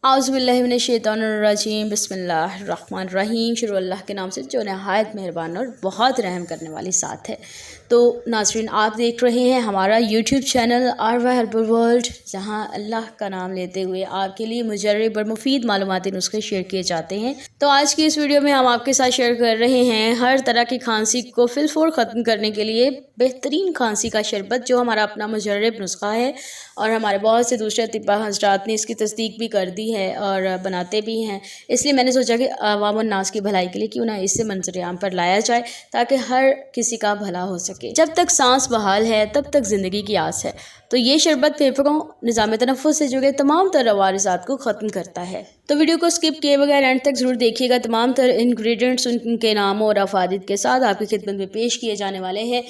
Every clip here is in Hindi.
आउज़ुबिल्लाहिमिनश्शैतानिर्रजीम बिस्मिल्लाहिर्रहमानिर्रहीम। शुरू अल्लाह के नाम से जो नहायत मेहरबान और बहुत रहम करने वाली ज़ात है। तो नाज़रीन, आप देख रहे हैं हमारा यूट्यूब चैनल आरवा हर्बल वर्ल्ड, जहां अल्लाह का नाम लेते हुए आपके लिए मुजर्रब और मुफीद मालूमाती नुस्खे शेयर किए जाते हैं। तो आज की इस वीडियो में हम आपके साथ शेयर कर रहे हैं हर तरह की खांसी को फिलफोर ख़त्म करने के लिए बेहतरीन खांसी का शरबत, जो हमारा अपना मुजर्रब नुस्खा है और हमारे बहुत से दूसरे तिब्बा हज़रात ने इसकी तस्दीक भी कर दी है और बनाते भी हैं। इसलिए मैंने सोचा कि अवाम नास की भलाई के लिए क्यों ना इसे मंजर-ए-आम पर लाया जाए, ताकि हर किसी का भला हो सके। जब तक सांस बहाल है तब तक ज़िंदगी की आस है। तो ये शरबत फेफड़ों, निज़ाम तनफ़ुस से जुड़े तमाम तर अवारिज़ात को ख़त्म करता है। तो वीडियो को स्किप किए बगैर एंड तक ज़रूर देखिएगा। तमाम तर इंग्रेडिएंट्स उनके नामों और अफादिद के साथ आपकी खिदमत में पेश किए जाने वाले हैं,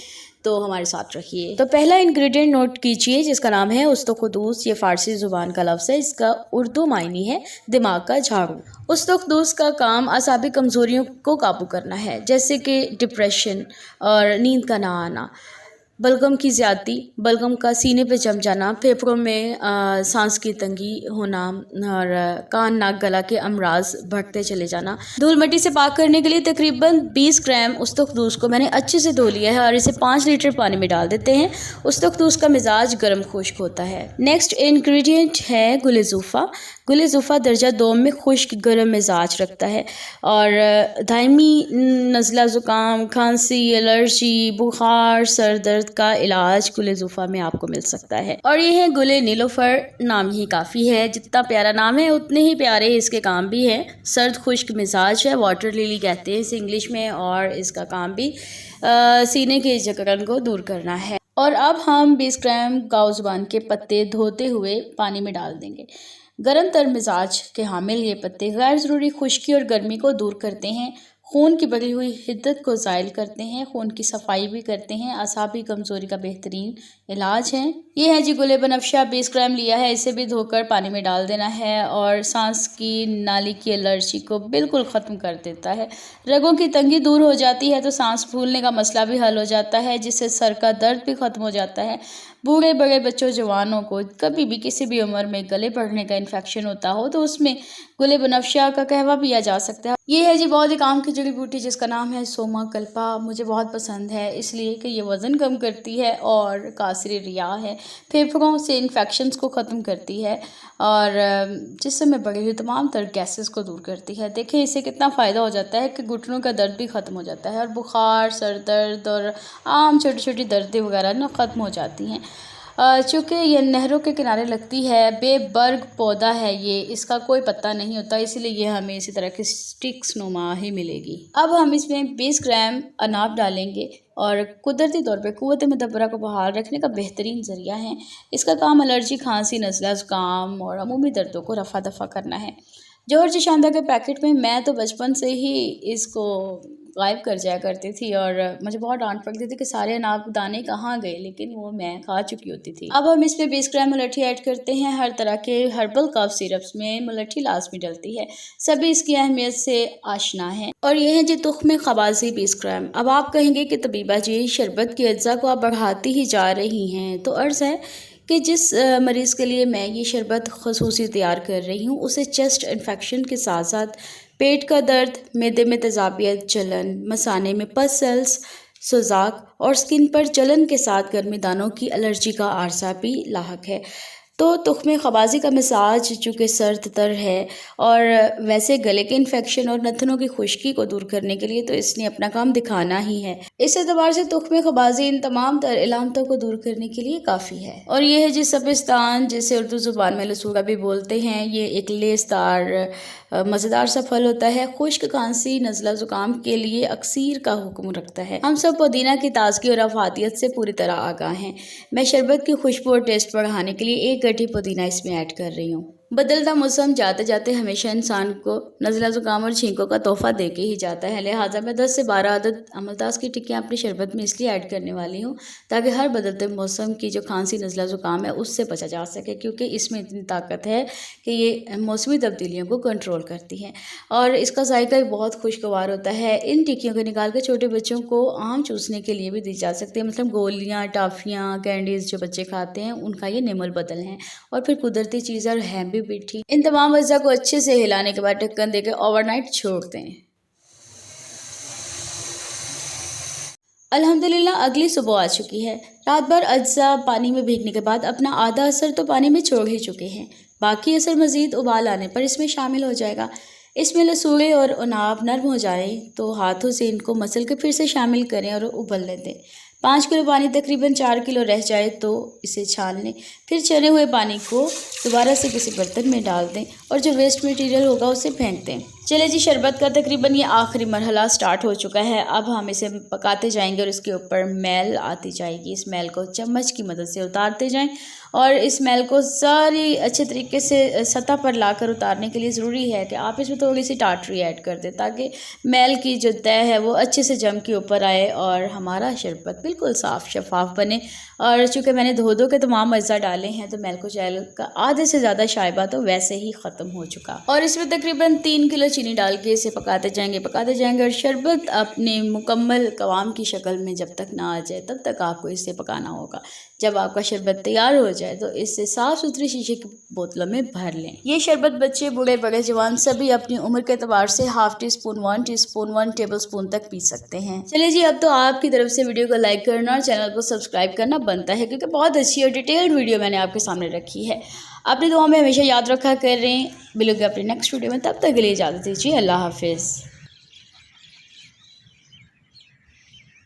तो हमारे साथ रखिए। तो पहला इंग्रेडिएंट नोट कीजिए, जिसका नाम है उस्तुख़ुदूस। ये फ़ारसी ज़ुबान का लफ्ज़ है, इसका उर्दू मायने है दिमाग का झाड़ू। उस्तुख़ुदूस का काम असाबी कमज़ोरियों को काबू करना है, जैसे कि डिप्रेशन और नींद का ना आना, बलगम की ज़्यादती, बलगम का सीने पे जम जाना, फेफड़ों में सांस की तंगी होना और कान नाक गला के अमराज बढ़ते चले जाना। धूल मिट्टी से पाक करने के लिए तकरीबन 20 ग्राम उस्तुख़ुदूस को मैंने अच्छे से धो लिया है और इसे 5 लीटर पानी में डाल देते हैं। उस्तुख़ुदूस का मिजाज गर्म खुश्क होता है। नेक्स्ट इंग्रेडिएंट है गुल-ए-ज़ूफ़ा। गुल-ए-ज़ूफ़ा दर्जा 2 में खुश्क गर्म मिजाज रखता है और दायमी नज़ला ज़ुकाम, खांसी, एलर्जी, बुखार, सर दर्द का इलाज गुल-ए-ज़ूफ़ा में आपको मिल सकता है। और ये है गुल-ए-नीलोफ़र। नाम ही काफ़ी है, जितना प्यारा नाम है उतने ही प्यारे इसके काम भी हैं। सर्द खुश्क मिजाज है, वाटर लिली कहते हैं इसे इंग्लिश में, और इसका काम भी सीने के जकड़न को दूर करना है। और अब हम 20 ग्राम गाओ-ज़ुबान के पत्ते धोते हुए पानी में डाल देंगे। गरम तर मिजाज के हामिल ये पत्ते गैर ज़रूरी खुश्की और गर्मी को दूर करते हैं, खून की बढ़ी हुई हिद्दत को ज़ाइल करते हैं, खून की सफाई भी करते हैं, असाबी कमज़ोरी का बेहतरीन इलाज है। ये है जी गुल-ए-बनफ़शा। 20 ग्राम लिया है, इसे भी धोकर पानी में डाल देना है और सांस की नाली की एलर्जी को बिल्कुल ख़त्म कर देता है। रगों की तंगी दूर हो जाती है तो सांस फूलने का मसला भी हल हो जाता है, जिससे सर का दर्द भी ख़त्म हो जाता है। बूढ़े बड़े बच्चों जवानों को कभी भी किसी भी उम्र में गले बढ़ने का इन्फेक्शन होता हो तो उसमें गुल-ए-बनफ़शा का कहवा पिया जा सकता है। ये है जी बहुत ही काम की जड़ी बूटी, जिसका नाम है सोमा कल्पा। मुझे बहुत पसंद है इसलिए कि ये वज़न कम करती है और कासरी रिया है, फेफड़ों से इन्फेक्शंस को ख़त्म करती है और जिस्म में बढ़ी हुई तमाम तर गैसेस को दूर करती है। देखें इससे कितना फ़ायदा हो जाता है कि घुटनों का दर्द भी ख़त्म हो जाता है और बुखार, सर दर्द और आम छोटी छोटी दर्दें वगैरह ना ख़त्म हो जाती हैं। चूँकि यह नहरों के किनारे लगती है, बेबर्ग पौधा है ये, इसका कोई पत्ता नहीं होता, इसीलिए ये हमें इसी तरह की स्टिक्स नुमा ही मिलेगी। अब हम इसमें 20 ग्राम अनाब डालेंगे और कुदरती तौर पे क़ुव्वत मुदब्बरा को बहाल रखने का बेहतरीन ज़रिया है। इसका काम एलर्जी, खांसी, नज़ला ज़ुकाम और अमूमी दर्दों को रफ़ा दफ़ा करना है। जौहर जी शानदार के पैकेट में मैं तो बचपन से ही इसको गायब कर जाया करती थी और मुझे बहुत डांट पड़ती थी कि सारे अनाब दाने कहाँ गए, लेकिन वो मैं खा चुकी होती थी। अब हम इसमें 20 ग्राम मुलट्ठी ऐड करते हैं। हर तरह के हर्बल कफ सिरप्स में मुलट्ठी लाजमी डलती है, सभी इसकी अहमियत से आशना है। और यह है जी तुख्म ख़बाज़ी 20 ग्राम। अब आप कहेंगे कि तबीबा जी शरबत की अज्जा को आप बढ़ाती ही जा रही हैं, तो अर्ज़ है कि जिस मरीज़ के लिए मैं ये शरबत ख़ुसूसी तैयार कर रही हूँ उसे चेस्ट इन्फेक्शन के साथ साथ पेट का दर्द, मैदे में तेज़ाबियत, जलन, मसाने में पसल्स, सुजाक और स्किन पर जलन के साथ गर्मी दानों की एलर्जी का आर्सा भी लाहक है। तो तुख्म ख़बाज़ी का मिजाज चूँकि सर्द तर है और वैसे गले के इन्फेक्शन और नथनों की खुश्की को दूर करने के लिए तो इसने अपना काम दिखाना ही है। इस एतबार से तुख्म ख़बाज़ी इन तमाम तर इलामतों को दूर करने के लिए काफ़ी है। और ये है जिस सब्ज़िस्तान, जिसे उर्दू ज़ुबान में लसूड़ा भी बोलते हैं, ये एक लेसदार मज़ेदार सा फल होता है। खुश्क, खांसी, नज़ला ज़ुकाम के लिए अक्सीर का हुक्म रखता है। हम सब पुदीना की ताज़गी और अफादियत से पूरी तरह आगाह हैं। मैं शरबत की खुशबू और टेस्ट बढ़ाने के लिए 1 गड्डी पुदीना इसमें ऐड कर रही हूँ। बदलता मौसम जाते जाते हमेशा इंसान को नज़ला ज़ुकाम और छींकों का तोहफ़ा दे के ही जाता है, लिहाजा मैं 10 से 12 अदद अमलतास की टिक्कियाँ अपनी शरबत में इसलिए ऐड करने वाली हूँ ताकि हर बदलते मौसम की जो खांसी, नज़ला ज़ुकाम है उससे बचा जा सके, क्योंकि इसमें इतनी ताकत है कि ये मौसमी तब्दीलियों को कंट्रोल करती है और इसका जायका भी बहुत खुशगवार होता है। इन टिक्कियों को निकाल कर छोटे बच्चों को आम चूसने के लिए भी दी जा सकती है, मतलब गोलियाँ, टाफ़ियाँ, कैंडीज़ जो बच्चे खाते हैं उनका ये निमुल बदल है और फिर कुदरती चीज़ और है भी भी मीठी। इन तमाम अज्जा को अच्छे से हिलाने के बाद ढक्कन देकर ओवरनाइट छोड़ दें। अल्हम्दुलिल्लाह अगली सुबह आ चुकी है। रात भर अज्जा पानी में भीगने के बाद अपना आधा असर तो पानी में छोड़ ही चुके हैं। बाकी असर मज़ीद उबाल आने पर इसमें शामिल हो जाएगा। इसमें लसूड़े और उनाब नरम हो जाए तो हाथों से इनको मसल के फिर से शामिल करें और उबलने दें। 5 किलो पानी तकरीबन 4 किलो रह जाए तो इसे छान लें। फिर चने हुए पानी को दोबारा से किसी बर्तन में डाल दें और जो वेस्ट मटेरियल होगा उसे फेंक दें। चले जी, शरबत का तकरीबन ये आखिरी मरहला स्टार्ट हो चुका है। अब हम इसे पकाते जाएंगे और इसके ऊपर मैल आती जाएगी। इस मैल को चम्मच की मदद से उतारते जाएं और इस मैल को सारी अच्छे तरीके से सतह पर लाकर उतारने के लिए ज़रूरी है कि आप इसमें थोड़ी सी टाटरी ऐड कर दें ताकि मैल की जो तह है वो अच्छे से जम के ऊपर आए और हमारा शरबत बिल्कुल साफ़ शफाफ बने। और चूँकि मैंने धो के तमाम अज्जा डाले हैं तो मैल को जैल का आधे से ज़्यादा शायबा तो वैसे ही ख़त्म हो चुका। और इसमें तकरीबन 3 किलो चीनी डाल के इसे पकाते जाएंगे और शरबत अपने मुकम्मल कवाम की शक्ल में जब तक ना आ जाए तब तक आपको इसे पकाना होगा। जब आपका शरबत तैयार हो जाए तो इसे साफ़ सुथरी शीशे की बोतलों में भर लें। ये शरबत बच्चे, बूढ़े, बड़े, जवान सभी अपनी उम्र के एतबार से ½ टीस्पून, 1 टीस्पून, 1 टेबलस्पून तक पी सकते हैं। चलिए जी, अब तो आपकी तरफ से वीडियो को लाइक करना और चैनल को सब्सक्राइब करना बनता है क्योंकि बहुत अच्छी और डिटेल्ड वीडियो मैंने आपके सामने रखी है। अपनी दुआ में हमेशा याद रखा करें। मिलूंगे अपने नेक्स्ट वीडियो में, तब तक के लिए इजाज़त दीजिए। अल्लाह हाफिज़।